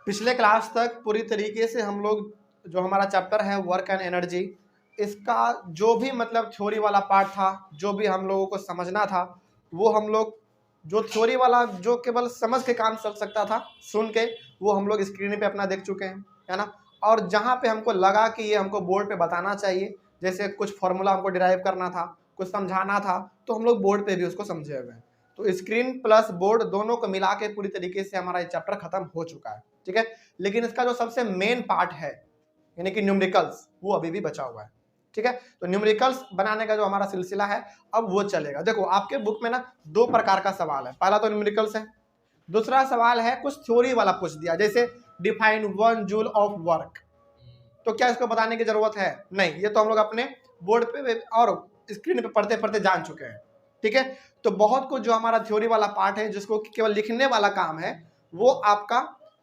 पिछले क्लास तक पूरी तरीके से हम लोग जो हमारा चैप्टर है वर्क एंड एनर्जी, इसका जो भी मतलब थ्योरी वाला पार्ट था, जो भी हम लोगों को समझना था, वो हम लोग जो थ्योरी वाला जो केवल समझ के काम चल सकता था सुन के, वो हम लोग स्क्रीन पे अपना देख चुके हैं, है ना। और जहाँ पे हमको लगा कि ये हमको बोर्ड पे बताना चाहिए, जैसे कुछ फॉर्मूला हमको डिराइव करना था, कुछ समझाना था, तो हम लोग बोर्ड पे भी उसको समझे हुए हैं। तो स्क्रीन प्लस बोर्ड दोनों को मिला के पूरी तरीके से हमारा ये चैप्टर खत्म हो चुका है, ठीक है। लेकिन इसका जो सबसे मेन पार्ट है यानी कि न्यूमेरिकल्स, वो अभी भी बचा हुआ है, ठीक है। तो न्यूमेरिकल्स बनाने का जो हमारा सिलसिला है अब वो चलेगा। देखो आपके बुक में ना दो प्रकार का सवाल है, पहला तो न्यूमेरिकल्स है, दूसरा सवाल है कुछ थ्योरी वाला पूछ दिया, जैसे डिफाइन 1 जूल ऑफ वर्क। तो क्या इसको बताने की जरूरत है? नहीं, ये तो हम लोग अपने बोर्ड पे और स्क्रीन पे पढ़ते पढ़ते जान चुके हैं, ठीक है। तो बहुत कुछ जो हमारा थ्योरी वाला पार्ट है जिसको केवल लिखने वाला काम है, वो आपका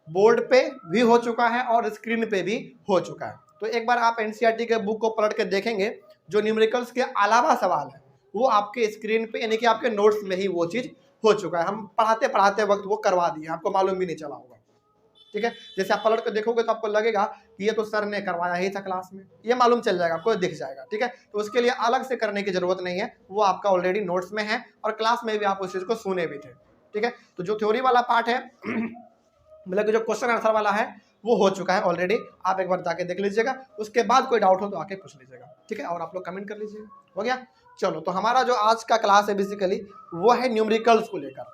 बोर्ड पे भी हो चुका है और स्क्रीन पे भी हो चुका है। तो एक बार आप एनसीईआरटी के बुक को पलट के देखेंगे, जो न्यूमेरिकल्स के अलावा सवाल है वो आपके स्क्रीन पे यानी कि आपके नोट्स में ही वो चीज हो चुका है। हम पढ़ाते पढ़ाते वक्त वो करवा दिए, आपको मालूम भी नहीं चला होगा, ठीक है। जैसे आप पलट कर देखोगे तो आपको लगेगा कि ये तो सर ने करवाया ही था क्लास में, ये मालूम चल जाएगा, आपको दिख जाएगा, ठीक है। तो उसके लिए अलग से करने की जरूरत नहीं है, वो आपका ऑलरेडी नोट्स में है और क्लास में भी आप उस चीज को सुने भी थे, ठीक है। तो जो थ्योरी वाला पार्ट है मतलब कि जो क्वेश्चन आंसर वाला है वो हो चुका है ऑलरेडी, आप एक बार जाके देख लीजिएगा, उसके बाद कोई डाउट हो तो आके पूछ लीजिएगा, ठीक है। और आप लोग कमेंट कर लीजिएगा, हो गया। चलो, तो हमारा जो आज का क्लास है बेसिकली वो है न्यूमेरिकल्स को लेकर,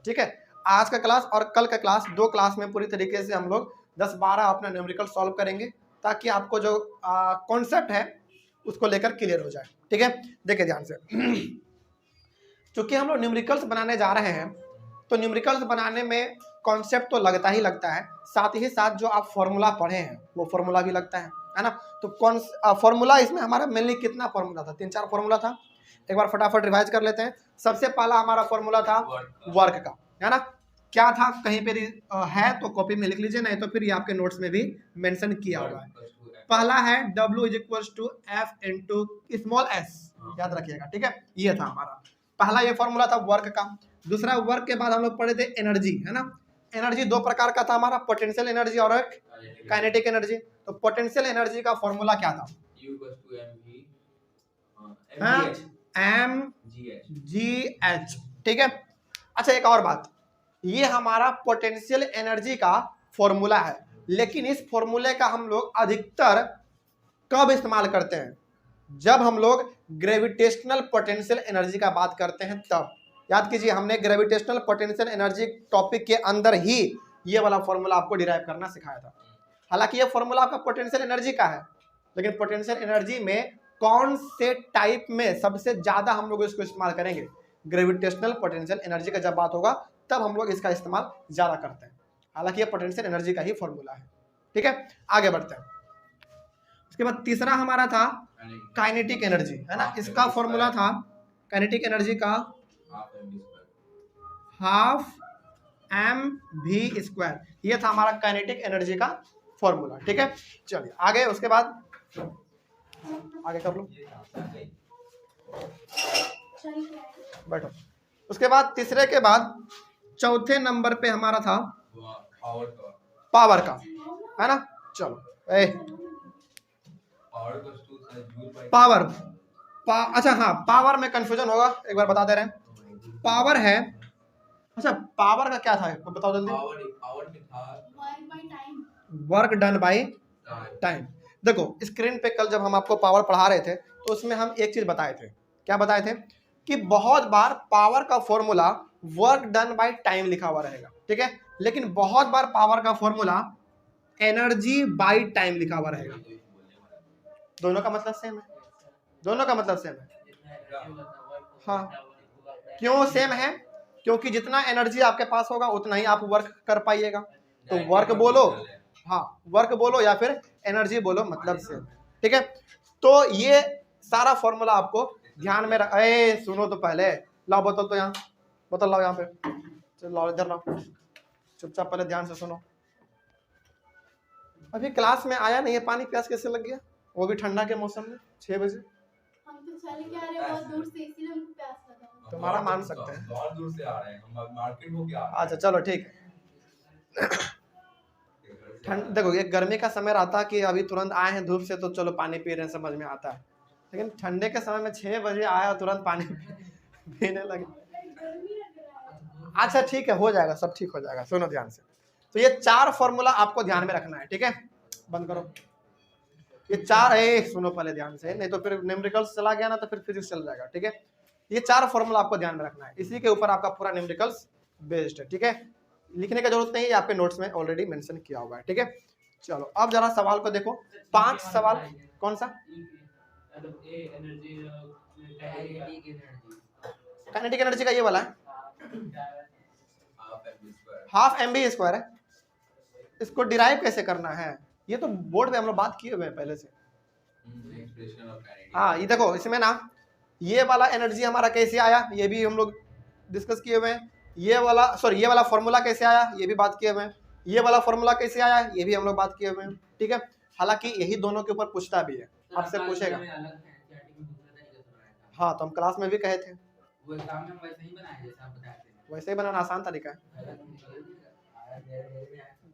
ठीक है। आज का क्लास और कल का क्लास, दो क्लास में पूरी तरीके से हम लोग 10-12 अपना न्यूमेरिकल सॉल्व करेंगे, ताकि आपको जो कॉन्सेप्ट है उसको लेकर क्लियर हो जाए, ठीक है। देखिए ध्यान से चूंकि हम लोग न्यूमेरिकल्स बनाने जा रहे हैं, तो न्यूमेरिकल्स बनाने में कॉन्सेप्ट तो लगता ही लगता है, साथ ही साथ जो आप फॉर्मूला पढ़े हैं वो फॉर्मूला भी लगता है ना। तो कौन फॉर्मूला इसमें हमारा मेनली कितना फॉर्मूला था? 3-4 फॉर्मूला था। एक बार फटाफट रिवाइज कर लेते हैं। सबसे पहला हमारा फॉर्मूला था वर्क का, है ना। क्या था? कहीं पे है तो कॉपी में लिख लीजिए, नहीं तो फिर ये आपके नोट्स में भी मेंशन किया हुआ है। पहला है W = F × स्मॉल s, याद रखिएगा, ठीक है। ये था हमारा पहला, ये फॉर्मूला था वर्क का। दूसरा, वर्क के बाद हम लोग पढ़े थे एनर्जी, है ना। एनर्जी दो प्रकार का था हमारा, पोटेंशियल एनर्जी और एक काइनेटिक एनर्जी। तो पोटेंशियल एनर्जी का फॉर्मूला क्या था? mgh, ठीक है। अच्छा, एक और बात, ये हमारा पोटेंशियल एनर्जी का फॉर्मूला है, लेकिन इस फॉर्मूले का हम लोग अधिकतर कब इस्तेमाल करते हैं? जब हम लोग ग्रेविटेशनल पोटेंशियल एनर्जी का बात करते हैं तब। याद कीजिए, हमने ग्रेविटेशनल पोटेंशियल एनर्जी टॉपिक के अंदर ही ये वाला फॉर्मूला आपको डिराइव करना सिखाया था। हालांकि ये फॉर्मूला आपका पोटेंशियल एनर्जी का है, लेकिन पोटेंशियल एनर्जी में कौन से टाइप में सबसे ज्यादा हम लोग इसको इस्तेमाल करेंगे? ग्रेविटेशनल पोटेंशियल एनर्जी का जब बात होगा तब हम लोग इसका इस्तेमाल ज्यादा करते हैं। हालांकि ये पोटेंशियल एनर्जी का ही फॉर्मूला है, ठीक है। आगे बढ़ते हैं। उसके बाद तीसरा हमारा था काइनेटिक एनर्जी, है ना। इसका फॉर्मूला था काइनेटिक एनर्जी का ½mv²। ये था हमारा काइनेटिक एनर्जी का फॉर्मूला, ठीक है। चलिए आगे, उसके बाद आगे कर लो, बैठो। उसके बाद तीसरे के बाद चौथे नंबर पे हमारा था पावर का, है ना। चलो पावर अच्छा हाँ, पावर में कंफ्यूजन होगा, एक बार बता दे रहे हैं। पावर है, अच्छा पावर का क्या था बताओ जल्दी। Work done by time. देखो स्क्रीन पे कल जब हम आपको पावर पढ़ा रहे थे तो उसमें हम एक चीज बताए थे। क्या बताए थे? कि बहुत बार पावर का formula work done by time लिखा हुआ रहेगा, ठीक है, लेकिन बहुत बार पावर का फॉर्मूला एनर्जी बाय टाइम लिखा हुआ रहेगा। दोनों का मतलब सेम है, दोनों का मतलब सेम है। हाँ, क्यों सेम है? क्योंकि जितना एनर्जी आपके पास होगा उतना ही आप वर्क कर पाइएगा। तो वर्क बोलो, हाँ वर्क बोलो या फिर एनर्जी बोलो, मतलब सेम, ठीक है। तो ये सारा फॉर्मूला आपको ध्यान में सुनो तो पहले, लाओ बोतल, तो यहाँ बोतल लाओ, यहाँ पे चलो, लाओ इधर लाओ, चुपचाप पहले ध्यान से सुनो। अभी क्लास में आया नहीं है, पानी प्यास कैसे लग गया? वो भी ठंडा के मौसम में 6 बजे। हम तो चल के आ रहे हैं बहुत दूर से, इसीलिए हमको प्यास लगा। तुम्हारा मान सकते हैं, बहुत दूर से आ रहे हैं हम, मार्केट होके आ रहे हैं। अच्छा चलो ठीक है। ठंड देखो, ये गर्मी का समय रहता कि अभी तुरंत आए हैं धूप से तो चलो पानी पी रहे हैं, समझ में आता है। लेकिन ठंडे के समय में 6 बजे आया और तुरंत पानी पीने लगे। गर्मी लग रहा है। अच्छा ठीक है, हो जाएगा, सब ठीक हो जाएगा। सुनो ध्यान से, तो ये 4 फॉर्मूला आपको ध्यान में रखना है, ठीक है। बंद करो ये 4, सुनो पहले ध्यान से, नहीं तो फिर न्यूमेरिकल्स चला गया ना तो फिर फिजिक्स चल जाएगा, ठीक है। ये 4 फॉर्मूला आपको ध्यान में रखना है, इसी के ऊपर आपका पूरा न्यूमेरिकल्स बेस्ड है, ठीक है। लिखने की जरूरत नहीं है, आपके नोट्स में ऑलरेडी मेंशन किया हुआ है, ठीक है। चलो अब जरा सवाल को देखो, 5 सवाल। कौन सा? काइनेटिक एनर्जी का ये वाला है, हाफ एम बी स्क्वायर है। इसको डिराइव कैसे करना है, ये तो बोर्ड पे हम लोग बात किए हुए हैं पहले से। हाँ ये देखो, इसमें ना ये वाला एनर्जी हमारा कैसे आया ये भी हम लोग डिस्कस किए हुए हैं। ये वाला फॉर्मूला कैसे आया ये भी बात किए हुए हैं। ये वाला फॉर्मूला कैसे आया ये भी हम लोग बात किए हुए हैं, ठीक है। हालांकि यही दोनों के ऊपर पूछता भी है, आपसे पूछेगा। हाँ तो हम क्लास में भी कहे थे, वैसे ही बनाना आसान तरीका है।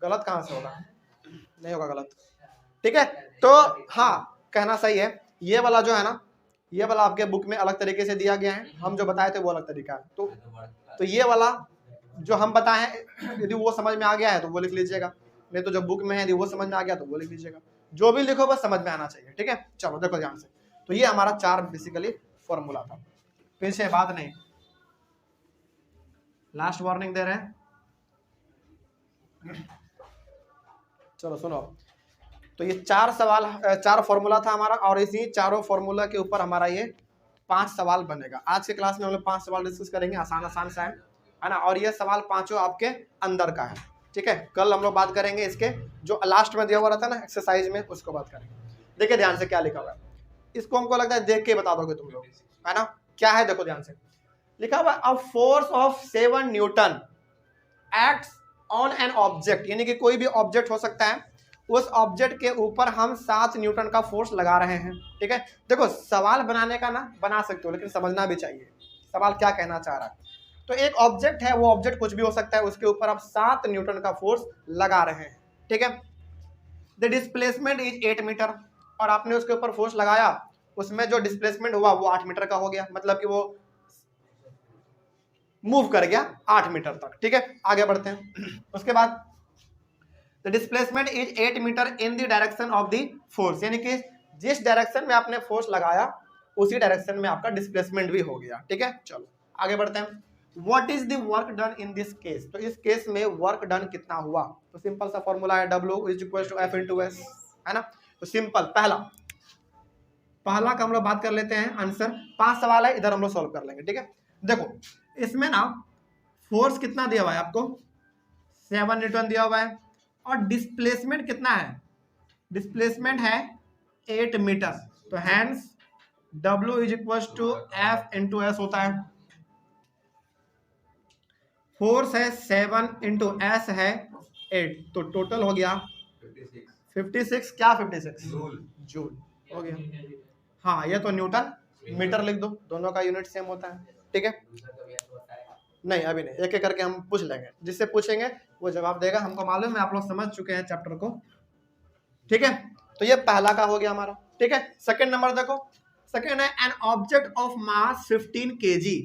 गलत कहाँ से होगा, नहीं होगा गलत, ठीक है। तो हाँ कहना सही है, ये वाला जो है ना, ये वाला आपके बुक में अलग तरीके से दिया गया है, हम जो बताए थे वो अलग तरीका है। तो ये वाला जो हम बताए हैं, यदि वो समझ में आ गया है तो वो लिख लीजिएगा, नहीं तो जो बुक में है यदि वो समझ में आ गया तो वो लिख लीजिएगा। जो भी लिखो बस समझ में आना चाहिए, ठीक है। चलो देखो ध्यान से, तो ये हमारा 4 बेसिकली फॉर्मूला था, पीछे बात नहीं, लास्ट वार्निंग दे रहे हैं। चलो सुनो, तो ये 4 फॉर्मूला था हमारा, और इसी चारों फॉर्मूला के ऊपर हमारा ये 5 सवाल बनेगा। आज के क्लास में हम लोग 5 सवाल डिस्कस करेंगे, आसान सा है ना। और ये सवाल 5 आपके अंदर का है, ठीक है। कल हम लोग बात करेंगे इसके जो लास्ट में दिया हुआ रहता है ना एक्सरसाइज में, उसको बात करेंगे। देखिए ध्यान से क्या लिखा हुआ है, इसको हमको लगता है देख के बता दोगे तुम लोग, है ना। क्या है देखो ध्यान से, लिखा हुआ a force of 7 Newton acts on an object, यानी कि कोई भी ऑब्जेक्ट हो सकता है, उस ऑब्जेक्ट के ऊपर हम 7 न्यूटन का फोर्स लगा रहे हैं, ठीक है। देखो सवाल बनाने का ना बना सकते हो, लेकिन समझना भी चाहिए सवाल क्या कहना चाह रहा है। तो एक ऑब्जेक्ट है, वो ऑब्जेक्ट कुछ भी हो सकता है, उसके ऊपर आप 7 न्यूटन का फोर्स लगा रहे हैं, ठीक है। द डिस्प्लेसमेंट इज 8 मीटर, और आपने उसके ऊपर फोर्स लगाया, उसमें जो डिस्प्लेसमेंट हुआ वो 8 मीटर का हो गया, मतलब कि वो मूव कर गया 8 मीटर तक, ठीक है। आगे बढ़ते हैं। उसके बाद the displacement is 8 metre in the direction of the force, यानी कि जिस डायरेक्शन में आपने फोर्स लगाया उसी डायरेक्शन में आपका डिस्प्लेसमेंट भी हो गया, ठीक है। चलो आगे बढ़ते हैं। What is the work done in this case, तो इस केस में वर्क डन कितना हुआ, तो सिंपल सा फॉर्मूला है W is equal to F into S, है ना। तो सिंपल पहला का हम लोग बात कर लेते हैं आंसर। 5 सवाल है, इधर हम लोग सॉल्व कर लेंगे, ठीक है। देखो इसमें ना फोर्स कितना दिया हुआ है आपको, 7 न्यूटन दिया हुआ है, और डिस्प्लेसमेंट कितना है, डिस्प्लेसमेंट है 8 मीटर, तो hence W is equal to F into S होता है। फोर्स है 7 इंटू एस है 8, तो टोटल हो गया 56 क्या 56 जूल हो गया। हाँ ये तो न्यूटन मीटर लिख दो, दोनों का यूनिट सेम होता है, ठीक है। नहीं अभी नहीं, एक एक करके हम पूछ लेंगे, जिससे पूछेंगे वो जवाब देगा, हमको मालूम है आप लोग समझ चुके हैं चैप्टर को, ठीक है। तो ये पहला का हो गया हमारा, ठीक है। सेकंड नंबर देखो, सेकंड है an object of mass 15 kg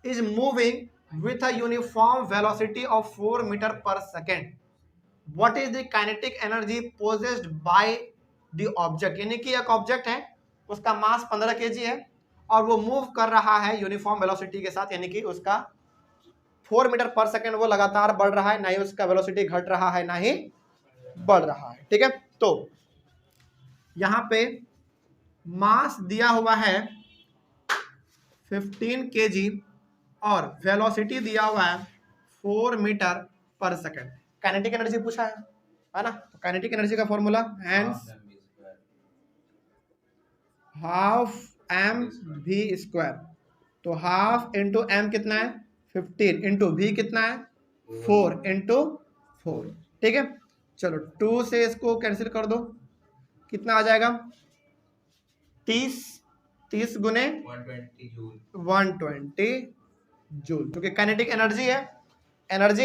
is moving with a uniform velocity of 4 metre per second, what is the kinetic energy possessed by the object, यानी कि एक ऑब्जेक्ट है, उसका मास 15 kg है और वो मूव कर रहा है यूनिफॉर्म वेलोसिटी के साथ, यानी कि उसका 4 मीटर पर सेकेंड वो लगातार बढ़ रहा है, ना ही उसका वेलोसिटी घट रहा है ना ही बढ़ रहा है, ठीक है। तो यहां पे मास दिया हुआ है 15 kg और वेलोसिटी दिया हुआ है 4 metre per second. Kinetic energy पूछा है ना, तो काइनेटिक एनर्जी का formula hence half M V square, तो हाफ इंटू एम कितना है 15 इंटू वी कितना है 4 इंटू 4, ठीक है। चलो 2 से इसको कैंसिल कर दो, कितना आ जाएगा 30 गुने 120 जूल, क्योंकि काइनेटिक एनर्जी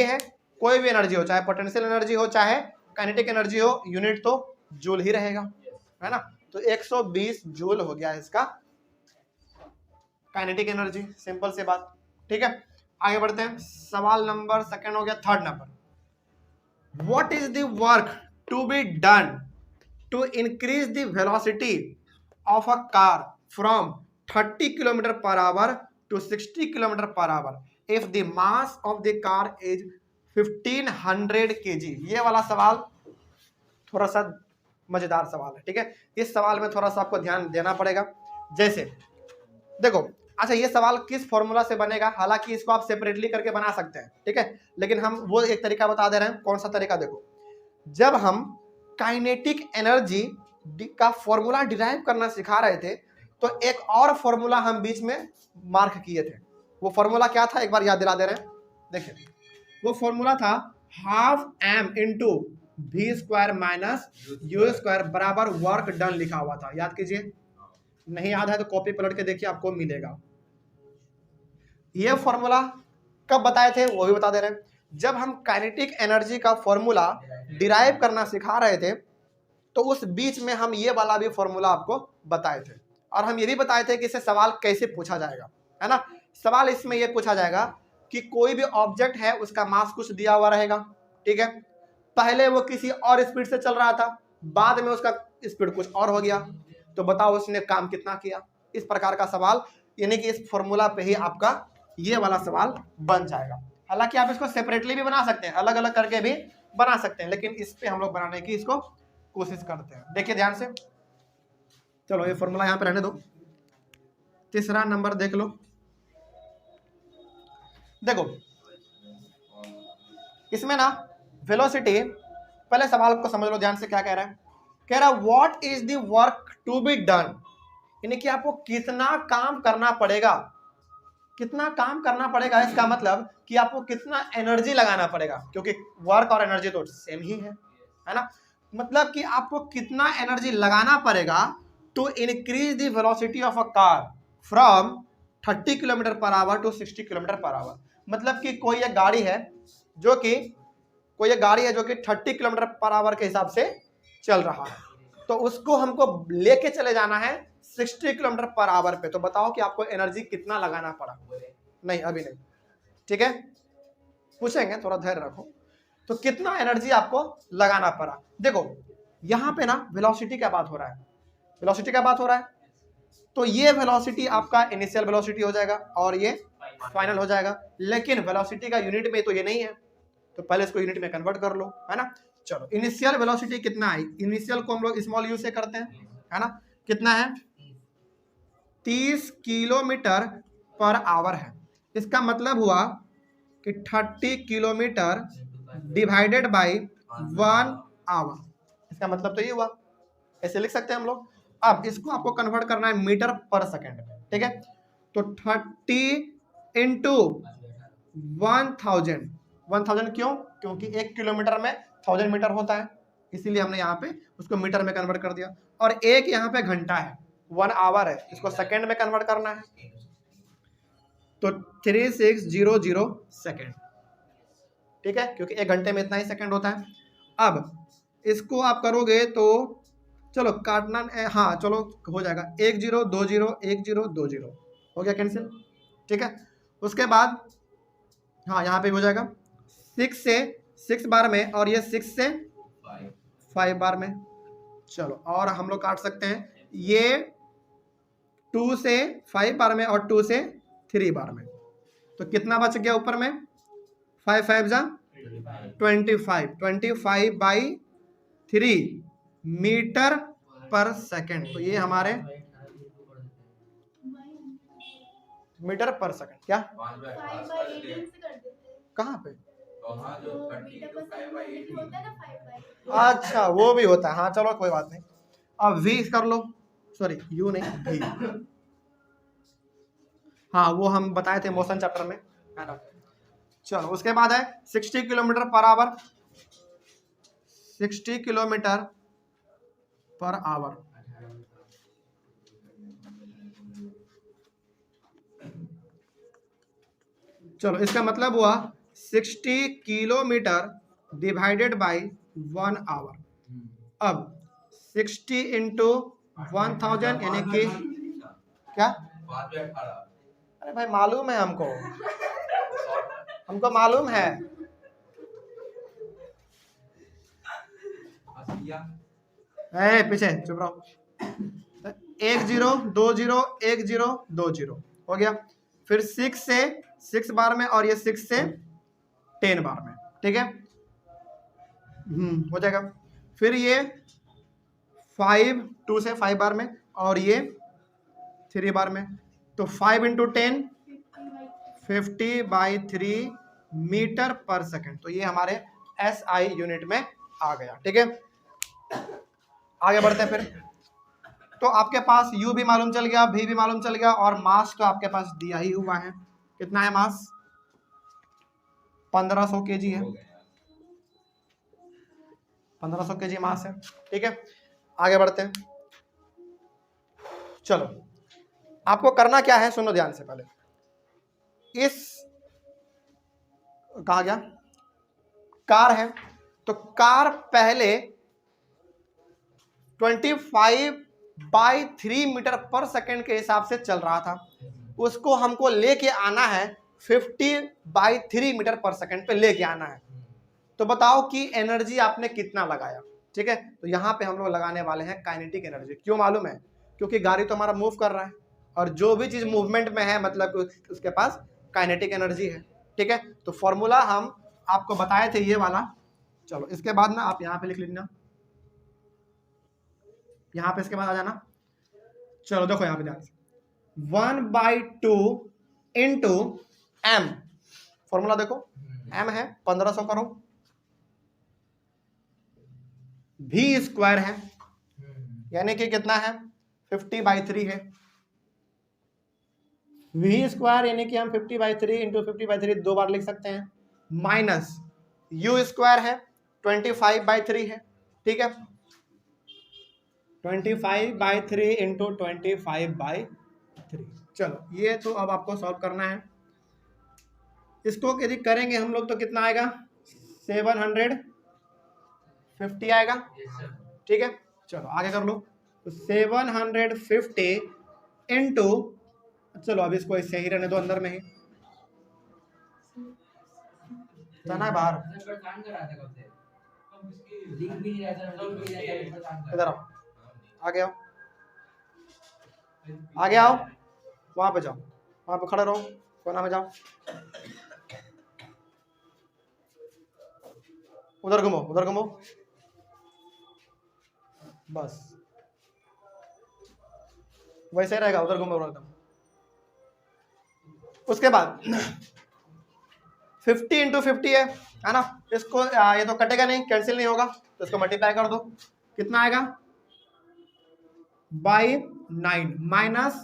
है, कोई भी एनर्जी हो, चाहे पोटेंशियल एनर्जी हो चाहे काइनेटिक एनर्जी हो, यूनिट तो जूल ही रहेगा, है ना। तो 120 जूल हो गया इसका काइनेटिक एनर्जी, सिंपल सी बात, ठीक है। आगे बढ़ते हैं, सवाल नंबर सेकंड हो गया। Third number, what is the work to be done to increase the velocity of a car from 30 kilometre per hour to 60 kilometre per hour if the mass of the car is 1500 kg। ये वाला सवाल थोड़ा सा मजेदार सवाल है, ठीक है। इस सवाल में थोड़ा सा आपको ध्यान देना पड़ेगा। जैसे देखो, अच्छा ये सवाल किस फॉर्मूला से बनेगा, हालांकि इसको आप सेपरेटली करके बना सकते हैं, ठीक है, लेकिन हम वो एक तरीका बता दे रहे हैं। कौन सा तरीका? देखो, जब हम काइनेटिक एनर्जी का फॉर्मूला डिराइव करना सिखा रहे थे तो एक और फॉर्मूला हम बीच में मार्क किए थे। वो फॉर्मूला क्या था, एक बार याद दिला दे रहे हैं। देखिए, वो फॉर्मूला था half m into V square minus U square बराबर वर्क डन लिखा हुआ था, याद कीजिए। नहीं याद है तो कॉपी पलट के देखिए, आपको मिलेगा। ये फॉर्मूला कब बताए थे वो भी बता दे रहे हैं। जब हम काइनेटिक एनर्जी का फॉर्मूला डिराइव करना सिखा रहे थे तो उस बीच में हम ये वाला भी फॉर्मूला आपको बताए थे, और हम ये भी बताए थे कि इससे सवाल कैसे पूछा जाएगा, है ना। सवाल इसमें ये पूछा जाएगा कि कोई भी ऑब्जेक्ट है, उसका मास कुछ दिया हुआ रहेगा, ठीक है। पहले वो किसी और स्पीड से चल रहा था, बाद में उसका स्पीड कुछ और हो गया, तो बताओ उसने काम कितना किया। इस प्रकार का सवाल, यानी कि इस फॉर्मूला पे ही आपका ये वाला सवाल बन जाएगा। हालांकि आप इसको सेपरेटली भी बना सकते हैं, अलग अलग करके भी बना सकते हैं, लेकिन इस पे हम लोग बनाने की इसको कोशिश करते हैं। देखिए ध्यान से, चलो ये फॉर्मूला यहां पे रहने दो। तीसरा नंबर देख लो। देखो इसमें ना वेलोसिटी, पहले सवाल को समझ लो ध्यान से, क्या कह रहा है। कह रहा है what is the work to be done, यानी कि आपको कितना काम करना पड़ेगा। कितना काम करना पड़ेगा, इसका मतलब कि आपको कितना एनर्जी लगाना पड़ेगा, क्योंकि वर्क और एनर्जी तो सेम ही है ना। मतलब कि आपको कितना एनर्जी लगाना पड़ेगा to increase the velocity of a car from 30 kilometre per hour to 60 kilometre per hour. मतलब कि कोई एक गाड़ी है जो कि 30 किलोमीटर पर आवर के हिसाब से चल रहा है, तो उसको हमको लेके चले जाना है 60 किलोमीटर पर आवर पे। तो बताओ कि आपको एनर्जी कितना लगाना पड़ा। नहीं अभी नहीं, ठीक है, पूछेंगे, थोड़ा धैर्य रखो। तो कितना एनर्जी आपको लगाना पड़ा। देखो यहां पे ना वेलोसिटी का बात हो रहा है, वेलोसिटी का बात हो रहा है, तो ये वेलोसिटी आपका इनिशियल वेलोसिटी हो जाएगा और ये फाइनल हो जाएगा, लेकिन वेलोसिटी का यूनिट में तो ये नहीं है, तो पहले इसको यूनिट में कन्वर्ट कर लो, है ना। चलो इनिशियल वेलोसिटी कितना है, इनिशियल को हम लोग स्मॉल यू से करते हैं, है ना। कितना है, 30 किलोमीटर पर आवर है। इसका मतलब हुआ कि 30 किलोमीटर डिवाइडेड बाय 1 आवर, इसका मतलब तो ये हुआ। ऐसे लिख सकते हैं हम लोग। अब इसको आपको कन्वर्ट करना है मीटर पर सेकेंड, ठीक है। तो 30 इंटू 1000 क्यों, क्योंकि 1 किलोमीटर में 1000 मीटर होता है, इसीलिए हमने यहाँ पे उसको मीटर में कन्वर्ट कर दिया। और एक यहाँ पे घंटा है, 1 आवर है, इसको सेकेंड में कन्वर्ट करना है, तो 3600 सेकेंड, ठीक है, क्योंकि 1 घंटे में इतना ही सेकेंड होता है। अब इसको आप करोगे तो चलो काटना, हाँ चलो हो जाएगा, 10 20 10 20 हो गया कैंसिल, ठीक है। उसके बाद हाँ यहाँ पे हो जाएगा 6 से 6 बार में, और ये 6 से 5 बार में। चलो और हम लोग काट सकते हैं, ये 2 से 5 बार में और 2 से 3 बार में, तो कितना बच गया ऊपर में, 5 5 जा 25 बाई 3 मीटर पर सेकेंड। तो ये हमारे मीटर पर सेकेंड, क्या 5/18 से कर देते हैं। कहाँ पे, जो मीटर पर सेकंड होता है ना 5/18। अच्छा वो भी होता है, हाँ चलो कोई बात नहीं। अब वी कर लो, सॉरी यू नहीं वी, हाँ वो हम बताए थे मोशन चैप्टर में, है ना। चलो उसके बाद है 60 kilometre per our, 60 kilometre per our. चलो इसका मतलब हुआ 60 किलोमीटर डिवाइडेड बाय 1 आवर। अब 60 इंटू 1000 यानी कि क्या, अरे भाई मालूम है हमको, हमको मालूम है। पीछे चुप रहो। 1 0 2 0 1 0 2 0 हो गया। फिर 6 से 6 बार में और ये 6 से 10 बार में, ठीक है। हो जाएगा। फिर ये 5 2 से 5 बार में और ये 3 बार में, तो 5 इंटू 10 50/3 मीटर पर सेकंड। तो ये हमारे SI यूनिट में आ गया, ठीक है। आगे बढ़ते हैं फिर। तो आपके पास U भी मालूम चल गया, V भी मालूम चल गया, और मास तो आपके पास दिया ही हुआ है। कितना है मास? 1500 kg है, 1500 kg मास है, ठीक है। आगे बढ़ते हैं। चलो, आपको करना क्या है, सुनो ध्यान से। पहले इस कहा गया कार है, तो कार पहले 25/3 मीटर पर सेकंड के हिसाब से चल रहा था, उसको हमको लेके आना है 50/3 मीटर पर सेकंड पे लेके आना है। तो बताओ कि एनर्जी आपने कितना लगाया, ठीक है। तो यहाँ पे हम लोग लगाने वाले हैं काइनेटिक एनर्जी। क्यों मालूम है? क्योंकि गाड़ी तो हमारा मूव कर रहा है, और जो भी चीज मूवमेंट में है मतलब उसके पास काइनेटिक एनर्जी है, ठीक है। तो फॉर्मूला हम आपको बताए थे ये वाला। चलो, इसके बाद ना आप यहाँ पे लिख लेना, यहाँ पे इसके बाद आ जाना। चलो देखो यहाँ पे ध्यान से, 1/2 इंटू m, फॉर्मूला देखो, m है 1500 करो, v स्क्वायर है यानी कि कितना है 50/3 है। v स्क्वायर यानी कि हम 50/3 इंटू 50/3 दो बार लिख सकते हैं, माइनस u स्क्वायर है 25/3 है, ठीक है। 25/3 इंटू 25/3। चलो, ये तो अब आपको सॉल्व करना है। इसको यदि करेंगे हम लोग तो कितना आएगा? 750 आएगा, ठीक है। चलो आगे कर लो। तो 750 इंटू, चलो अब इसको ऐसे ही रहने दो, अंदर में ही जाना है बाहर। इधर आओ, आगे आओ, आगे आओ, वहां पे जाओ, वहां पे खड़े रहो, कोना में जाओ, उधर घूमो, उधर घूमो, बस वैसे ही रहेगा, उधर घूमो एकदम। उसके बाद 50 इंटू 50 है ना। इसको ये तो कटेगा नहीं, कैंसिल नहीं होगा, तो इसको मल्टीप्लाई कर दो। कितना आएगा? बाई 9 माइनस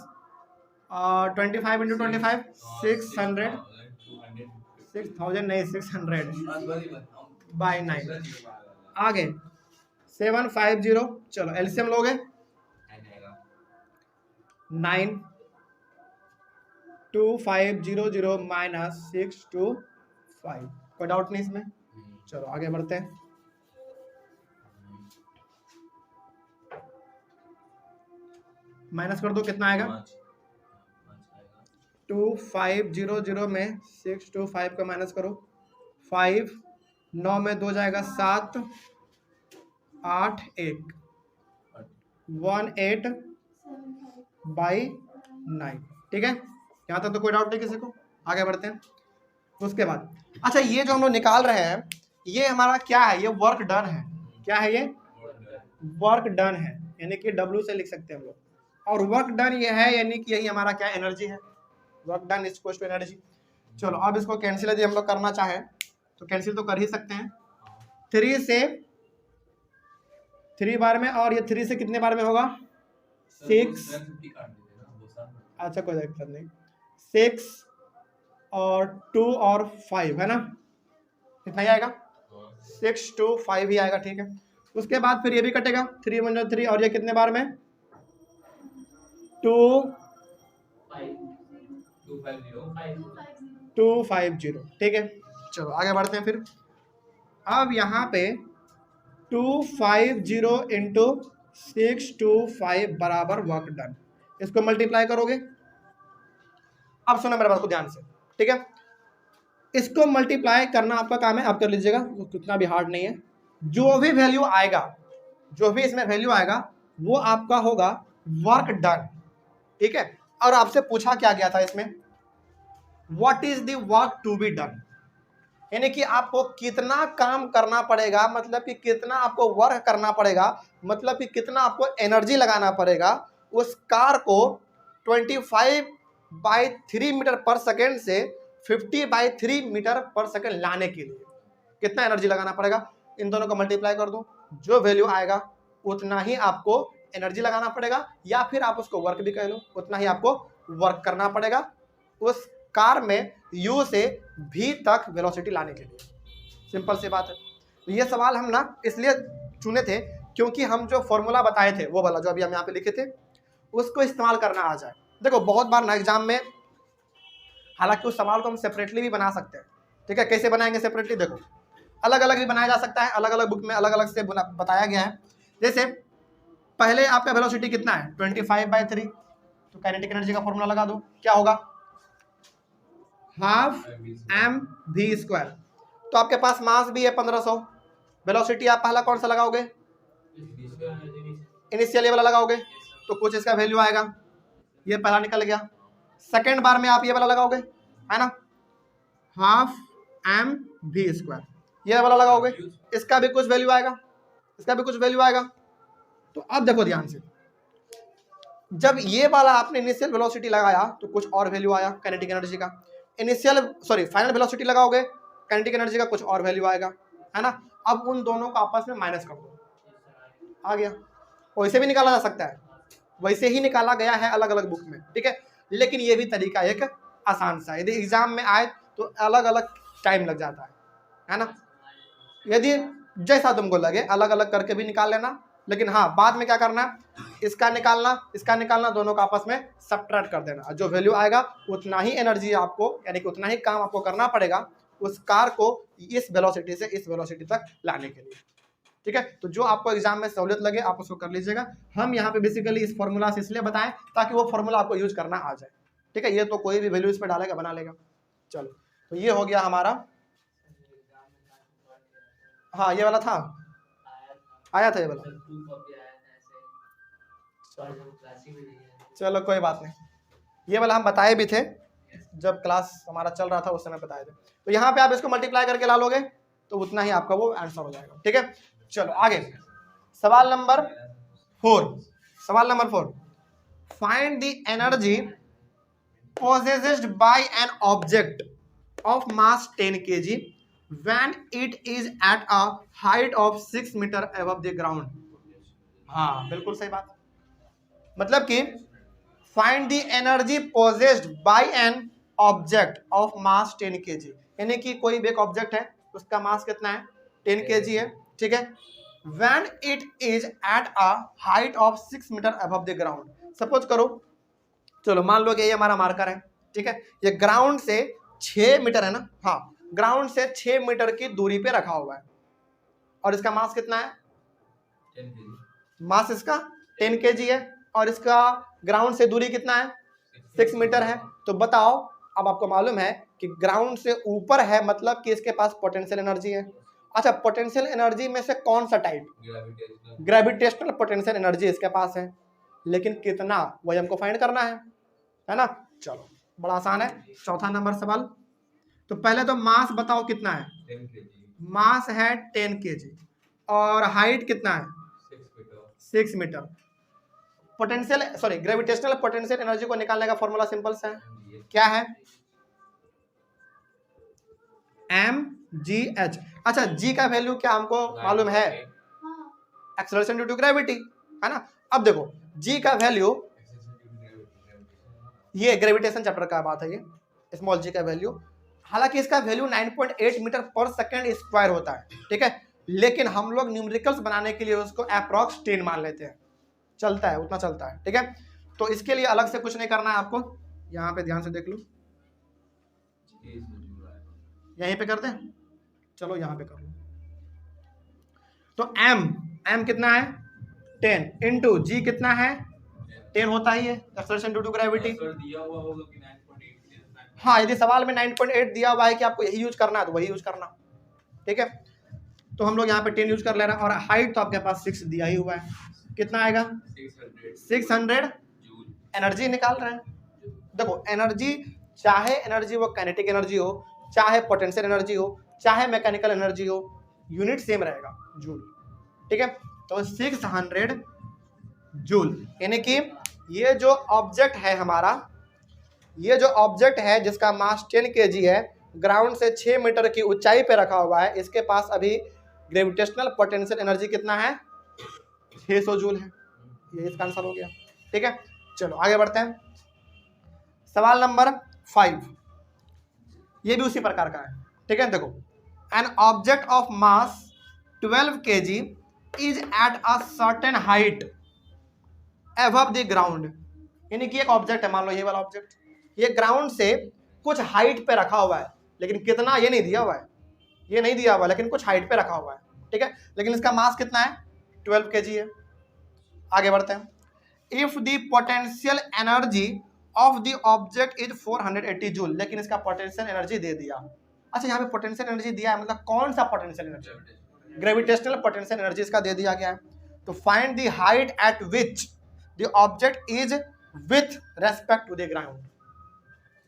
25 इंटू 25 600, 6000 नहीं 600 बाई 9। आगे 750, चलो एलसीएम लोगे, 92500 माइनस 625, कोई डाउट नहीं इसमें। चलो आगे बढ़ते हैं। माइनस कर दो, कितना आएगा? 2500 में 625 का माइनस करो, 5 9 में 2 जाएगा 7 8 1 18/9, ठीक है। यहाँ तक तो कोई डाउट नहीं किसी को। आगे बढ़ते हैं। उसके बाद अच्छा, ये जो हम लोग निकाल रहे हैं ये हमारा क्या है? ये वर्क डन है। क्या है ये? वर्क डन है, यानी कि W से लिख सकते हैं हम लोग। और वर्क डन ये है यानी कि यही हमारा क्या एनर्जी है, work done is equal to energy. चलो अब इसको कैंसिल यदि हम लोग करना चाहें तो कैंसिल तो कर ही सकते हैं। 3 से 3 बार में, और ये 3 से कितने बार में होगा? 6, अच्छा कोई दिक्कत नहीं, 6 और 2 और 5 है ना, कितना ही आएगा? 6 2 5 ही आएगा, ठीक है। उसके बाद फिर ये भी कटेगा, 3 1 3, और ये कितने बार में? 250, ठीक है। चलो आगे बढ़ते हैं फिर। अब यहाँ पे 250 इंटू 625 बराबर वर्क डन। इसको मल्टीप्लाई करोगे। अब सुनो मेरे बात को ध्यान से, ठीक है। इसको मल्टीप्लाई करना आपका काम है, आप कर लीजिएगा, कितना भी हार्ड नहीं है। जो भी वैल्यू आएगा, जो भी इसमें वैल्यू आएगा वो आपका होगा वर्क डन, ठीक है। और आपसे पूछा क्या गया था इसमें, what is the work to be done, यानी कि आपको कितना काम करना पड़ेगा, मतलब कि कितना आपको वर्क करना पड़ेगा, मतलब कि कितना आपको एनर्जी लगाना पड़ेगा उस कार को 25/3 मीटर पर सेकेंड से 50/3 मीटर पर सेकेंड लाने के लिए कितना एनर्जी लगाना पड़ेगा। इन दोनों को मल्टीप्लाई कर दो, जो वैल्यू आएगा उतना ही आपको एनर्जी लगाना पड़ेगा, या फिर आप उसको वर्क भी कह लो, उतना ही आपको वर्क करना पड़ेगा उस कार में U से V तक वेलोसिटी लाने के लिए। सिंपल सी बात है। तो ये सवाल हम ना इसलिए चुने थे क्योंकि हम जो फॉर्मूला बताए थे वो वाला जो अभी हम यहाँ पे लिखे थे उसको इस्तेमाल करना आ जाए। देखो बहुत बार ना एग्जाम में, हालांकि उस सवाल को हम सेपरेटली भी बना सकते हैं, ठीक है। कैसे बनाएंगे सेपरेटली, देखो अलग अलग भी बनाया जा सकता है, अलग अलग बुक में अलग अलग से बताया गया है। जैसे पहले आपका वेलोसिटी कितना है 25/3, तो काइनेटिक एनर्जी का फॉर्मूला लगा दो, क्या होगा हाफ mv²। तो आपके पास मास भी है 1500, वेलोसिटी आप पहला कौन सा लगाओगे, इनिशियल ये वाला लगाओगे, तो कुछ इसका वैल्यू आएगा, ये पहला निकल गया। सेकेंड बार में आप ये वाला लगाओगे, है ना, हाफ mv², ये वाला लगाओगे, इसका भी कुछ वैल्यू आएगा, इसका भी कुछ वैल्यू आएगा। तो अब देखो ध्यान से, जब ये वाला आपने इनिशियल वेलोसिटी लगाया तो कुछ और वैल्यू आया काइनेटिक एनर्जी का, फाइनल वेलोसिटी लगाओगे काइनेटिक एनर्जी का कुछ और वैल्यू आएगा, है ना। अब उन दोनों को आपस में माइनस कर दो, आ गया। वैसे भी निकाला जा सकता है, वैसे ही निकाला गया है अलग अलग बुक में, ठीक है। लेकिन ये भी तरीका एक आसान सा है, यदि एग्जाम में आए तो अलग अलग टाइम लग जाता है ना। यदि जैसा तुमको लगे अलग अलग करके भी निकाल लेना, लेकिन हाँ बाद में क्या करना, इसका निकालना, दोनों का आपस में सब्ट्रैक्ट कर देना। जो वैल्यू आएगा उतना ही एनर्जी आपको, यानी कि उतना ही काम आपको करना पड़ेगा उस कार को इस वेलोसिटी से इस वेलोसिटी तक लाने के लिए, ठीक है। तो जो आपको एग्जाम में सहूलियत लगे आप उसको कर लीजिएगा। हम यहाँ पे बेसिकली इस फॉर्मूला से इसलिए बताएं ताकि वो फॉर्मूला आपको यूज करना आ जाए, ठीक है। ये तो कोई भी वैल्यू इस पर डालेगा बना लेगा। चलो तो ये हो गया हमारा, हाँ ये वाला था, आया था ये वाला, चलो कोई बात नहीं, ये वाला हम बताए भी थे जब क्लास हमारा चल रहा था उस समय बताए थे। तो यहाँ पे आप इसको मल्टीप्लाई करके ला लोगे तो उतना ही आपका वो आंसर हो जाएगा, ठीक है। चलो आगे सवाल number 4, find the energy possessed by an object of mass 10 kg when it is at a height of 6 meter above the ground। हाँ बिल्कुल सही बात, मतलब कि find the energy possessed bye N object of mass 10 kg, यानी कि कोई भी एक ऑब्जेक्ट है उसका मास कितना है 10 kg है, ठीक है। when it is at a height of 6 meter above the ground, suppose करो, चलो मान लो कि ये हमारा मार्कर है, ठीक है। ये ग्राउंड से 6 मीटर है ना, हाँ ग्राउंड से 6 मीटर की दूरी पे रखा हुआ है और इसका मास कितना है 10 kg। मास इसका 10 kg है और इसका ग्राउंड से दूरी कितना है 6 मीटर है। तो बताओ, अब आपको मालूम है कि ग्राउंड से ऊपर है मतलब कि इसके पास पोटेंशियल एनर्जी है। अच्छा, पोटेंशियल एनर्जी में से कौन सा टाइप, ग्रेविटेशनल पोटेंशियल एनर्जी इसके पास है, लेकिन कितना वही हमको फाइंड करना है ना। चलो बड़ा आसान है। चौथा नंबर सवाल, तो पहले तो मास बताओ कितना है, 10 kg। मास है 10 kg और हाइट कितना है 6 metre. Potential gravitational potential energy को निकालने का फॉर्मूला सिंपल सा है, क्या है mgh। अच्छा g का वैल्यू क्या हमको मालूम है, हाँ एक्सेलरेशन ड्यू टू ग्रेविटी, है ना। अब देखो g का वैल्यू, ये ग्रेविटेशन चैप्टर का बात है, ये स्मॉल g का वैल्यू, हालांकि इसका value 9.8 metre per second square होता है, ठीक है। लेकिन हम लोग न्यूमेरिकल्स बनाने के लिए उसको अप्रॉक्स 10 मान लेते हैं, चलता है उतना चलता है, ठीक है। तो इसके लिए अलग से कुछ नहीं करना है आपको, यहाँ पे ध्यान से देख लो, यहीं पे कर दें, चलो यहाँ पे कर लो। तो एम कितना है 10 इंटू जी कितना है 10 होता ही है एक्सेलरेशन ड्यू टू ग्रेविटी। दिया हुआ होगा कि 9.8। हाँ, यदि सवाल में 9.8 दिया हुआ है कि आपको यही यूज करना है तो वही यूज करना, ठीक है। तो हम लोग यहाँ पे 10 यूज कर ले रहे हैं और हाइट तो आपके पास 6 दिया ही हुआ है, कितना आएगा 600 एनर्जी निकाल रहे हैं। देखो एनर्जी, चाहे एनर्जी वो काइनेटिक एनर्जी हो, चाहे पोटेंशियल एनर्जी हो, चाहे मैकेनिकल एनर्जी हो, यूनिट सेम रहेगा जूल, ठीक है। तो 600 जूल, यानी कि ये जो ऑब्जेक्ट है हमारा, ये जो ऑब्जेक्ट है जिसका मास 10 kg है, ग्राउंड से 6 मीटर की ऊंचाई पे रखा हुआ है, इसके पास अभी ग्रेविटेशनल पोटेंशियल एनर्जी कितना है 600 जूल है। ये इसका आंसर हो गया, ठीक है। चलो आगे बढ़ते हैं। सवाल नंबर 5, ये भी उसी प्रकार का है, ठीक है। देखो, N object of mass 12 kg is at a certain height above the ground, यानी कि एक ऑब्जेक्ट है, मान लो ये वाला ऑब्जेक्ट, ये ग्राउंड से कुछ हाइट पे रखा हुआ है, लेकिन कितना ये नहीं दिया हुआ है, ये नहीं दिया हुआ है, लेकिन कुछ हाइट पे रखा हुआ है, ठीक है। लेकिन इसका मास कितना है 12 kg है। आगे बढ़ते हैं। If the potential energy of the object is 480 joule, लेकिन इसका पोटेंशियल एनर्जी दे दिया। अच्छा, यहाँ पे पोटेंशियल एनर्जी दिया है, मतलब कौन सा potential energy, gravitational potential energy इसका दे दिया गया है। तो find the height at which the object is with respect to the ground,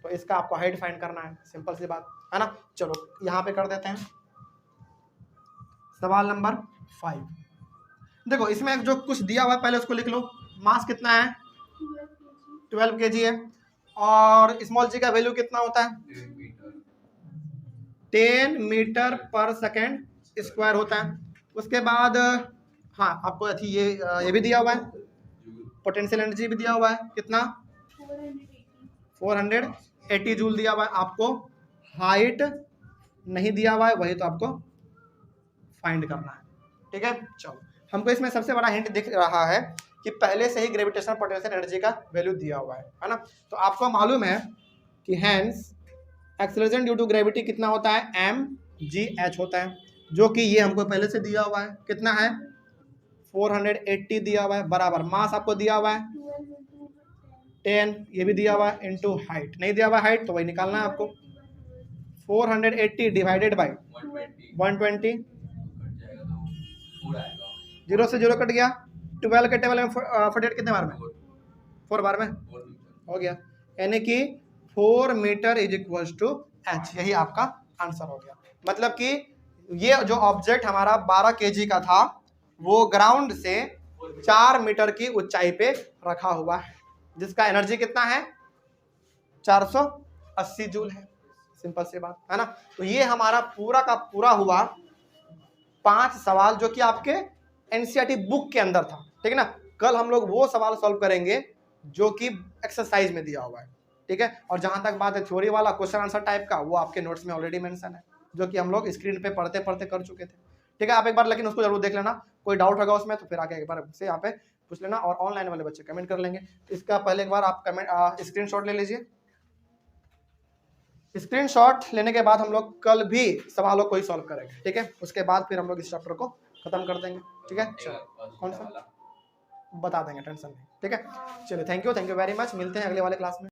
तो इसका आपको हाइट फाइंड करना है, सिंपल सी बात है ना। चलो यहाँ पे कर देते हैं सवाल नंबर 5। देखो इसमें जो कुछ दिया हुआ है पहले उसको लिख लो। मास कितना है 12 kg है, और स्मॉल जी का वैल्यू कितना होता है 10 मीटर पर सेकेंड स्क्वायर होता है। उसके बाद हाँ, आपको ये भी दिया हुआ है, पोटेंशियल एनर्जी भी दिया हुआ है, कितना 480 जूल दिया हुआ है। आपको हाइट नहीं दिया हुआ है, वही तो आपको फाइंड करना है, ठीक है। चलो, हमको इसमें सबसे बड़ा हिंट दिख रहा है कि पहले से ही ग्रेविटेशनल पोटेंशियल एनर्जी का वैल्यू दिया हुआ है ना। तो आपको मालूम है कि hence acceleration due to gravity कितना होता है mgh होता है, जो कि ये हमको पहले से दिया हुआ है, कितना है 480 दिया हुआ है, बराबर मास आपको दिया हुआ है 10, ये भी दिया हुआ है, इनटू हाइट नहीं दिया हुआ है हाइट, तो वही निकालना है आपको। 480 डिवाइडेड बाई 120, 0 से 0 कट गया, 12 के टेबल में 48 कितने बार में 4 बार में हो गया, यानी कि 4 metre is equal to h, यही आपका आंसर हो गया। मतलब कि ये जो ऑब्जेक्ट हमारा 12 kg का था, वो ग्राउंड से 4 मीटर की ऊंचाई पे रखा हुआ है, जिसका एनर्जी कितना है 480 जूल है, सिंपल सी बात है ना। तो ये हमारा पूरा का पूरा हुआ 5 सवाल जो कि आपके एनसीईआरटी बुक के अंदर था, ठीक है ना। कल हम लोग वो सवाल सॉल्व करेंगे जो कि एक्सरसाइज में दिया हुआ है, ठीक है। और जहां तक बात है थ्योरी वाला क्वेश्चन आंसर टाइप का, वो आपके नोट्स में ऑलरेडी मेंशन है, जो कि हम लोग स्क्रीन पे पढ़ते पढ़ते कर चुके थे, ठीक है। आप एक बार लेकिन उसको जरूर देख लेना, कोई डाउट होगा उसमें तो फिर आके एक बार से यहाँ पे पूछ लेना, और ऑनलाइन वाले बच्चे कमेंट कर लेंगे। इसका पहले एक बार आप कमेंट स्क्रीनशॉट ले लीजिए। स्क्रीनशॉट लेने के बाद हम लोग कल भी सवालों को ही सॉल्व करेंगे, ठीक है। उसके बाद फिर हम लोग इस चैप्टर को खत्म कर देंगे, ठीक है। चलो, कौन सा बता देंगे, टेंशन नहीं, ठीक है। चलिए, थैंक यू वेरी मच, मिलते हैं अगले वाले क्लास में।